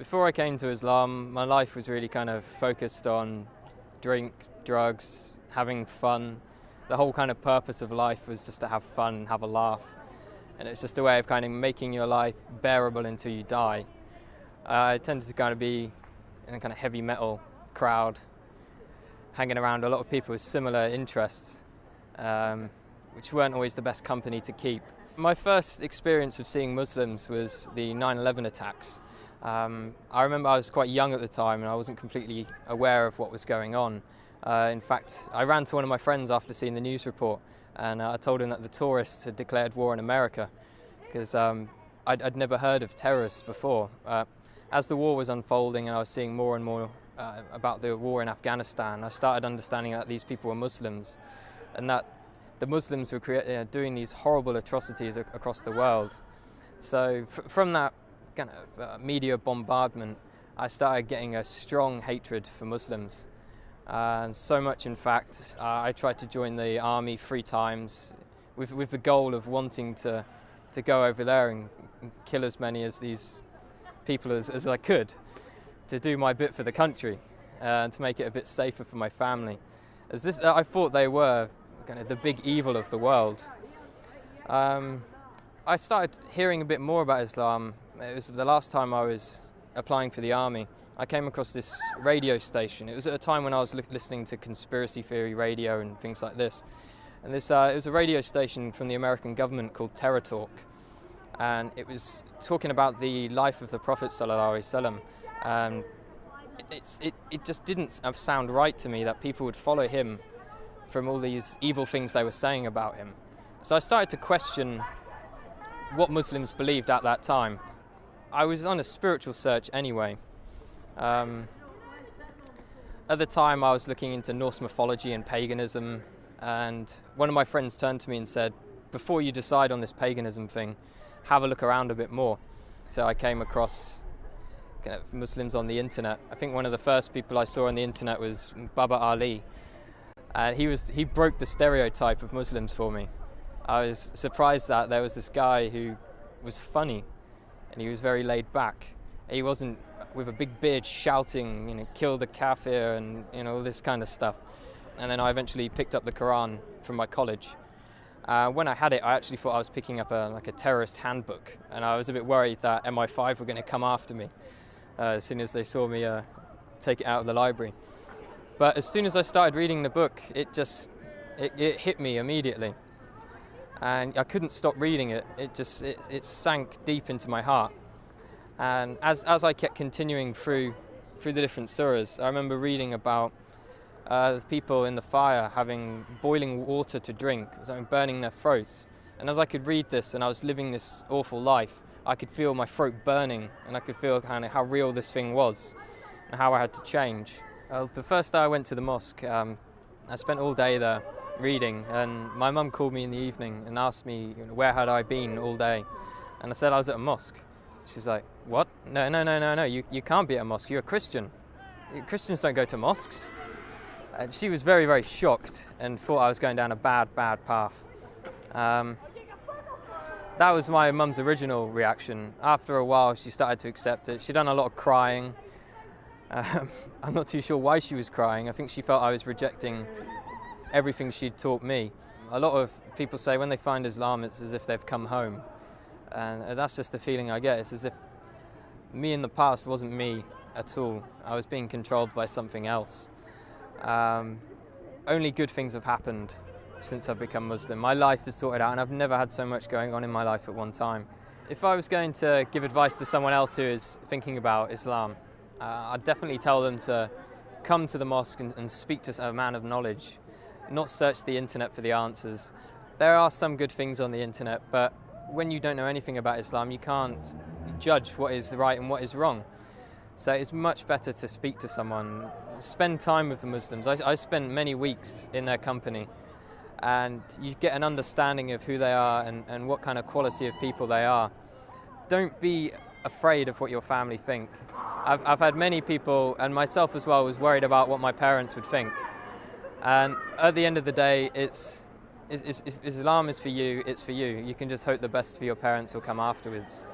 Before I came to Islam, my life was really kind of focused on drink, drugs, having fun. The whole kind of purpose of life was just to have fun and have a laugh. And it's just a way of kind of making your life bearable until you die. I tended to kind of be in a kind of heavy metal crowd, hanging around a lot of people with similar interests, which weren't always the best company to keep. My first experience of seeing Muslims was the 9/11 attacks. I remember I was quite young at the time and I wasn't completely aware of what was going on. In fact, I ran to one of my friends after seeing the news report and I told him that the tourists had declared war on America because I'd never heard of terrorists before. As the war was unfolding and I was seeing more and more about the war in Afghanistan, I started understanding that these people were Muslims and that the Muslims were doing these horrible atrocities across the world. So from that kind of media bombardment, I started getting a strong hatred for Muslims. So much, in fact, I tried to join the army 3 times with the goal of wanting to go over there and kill as many of these people as I could, to do my bit for the country and to make it a bit safer for my family. I thought they were kind of the big evil of the world. I started hearing a bit more about Islam. It was the last time I was applying for the army. I came across this radio station. It was at a time when I was listening to conspiracy theory radio and things like this. And it was a radio station from the American government called Terror Talk. And it was talking about the life of the Prophet ﷺ. And it just didn't sound right to me that people would follow him from all these evil things they were saying about him. So I started to question what Muslims believed at that time. I was on a spiritual search anyway. At the time I was looking into Norse mythology and paganism, and one of my friends turned to me and said, before you decide on this paganism thing, have a look around a bit more. So I came across kind of Muslims on the internet. I think one of the first people I saw on the internet was Baba Ali. And he broke the stereotype of Muslims for me. I was surprised that there was this guy who was funny and he was very laid back. He wasn't with a big beard shouting, kill the kafir and all this kind of stuff. And then I eventually picked up the Quran from my college. When I had it, I actually thought I was picking up a terrorist handbook, and I was a bit worried that MI5 were going to come after me as soon as they saw me take it out of the library. But as soon as I started reading the book, it hit me immediately. And I couldn't stop reading it. It sank deep into my heart. And as I kept continuing through the different surahs, I remember reading about the people in the fire having boiling water to drink, burning their throats. And as I could read this and I was living this awful life, I could feel my throat burning and I could feel kind of how real this thing was and how I had to change. The first day I went to the mosque, I spent all day there reading, and my mum called me in the evening and asked me where had I been all day, and I said I was at a mosque. She was like, what? No, you can't be at a mosque, you're a Christian. Christians don't go to mosques. And she was very, very shocked and thought I was going down a bad path. That was my mum's original reaction. After a while she started to accept it. She'd done a lot of crying. I'm not too sure why she was crying. I think she felt I was rejecting everything she'd taught me. A lot of people say when they find Islam, it's as if they've come home. And that's just the feeling I get. It's as if me in the past wasn't me at all. I was being controlled by something else. Only good things have happened since I've become Muslim. My life is sorted out and I've never had so much going on in my life at one time. If I was going to give advice to someone else who is thinking about Islam, I'd definitely tell them to come to the mosque and speak to a man of knowledge, not search the internet for the answers. There are some good things on the internet, but when you don't know anything about Islam, you can't judge what is right and what is wrong. So it's much better to speak to someone, spend time with the Muslims. I spent many weeks in their company, and you get an understanding of who they are and what kind of quality of people they are. Don't be afraid of what your family think. I've had many people, and myself as well, was worried about what my parents would think. And at the end of the day, Islam is for you, it's for you. You can just hope the best for your parents will come afterwards.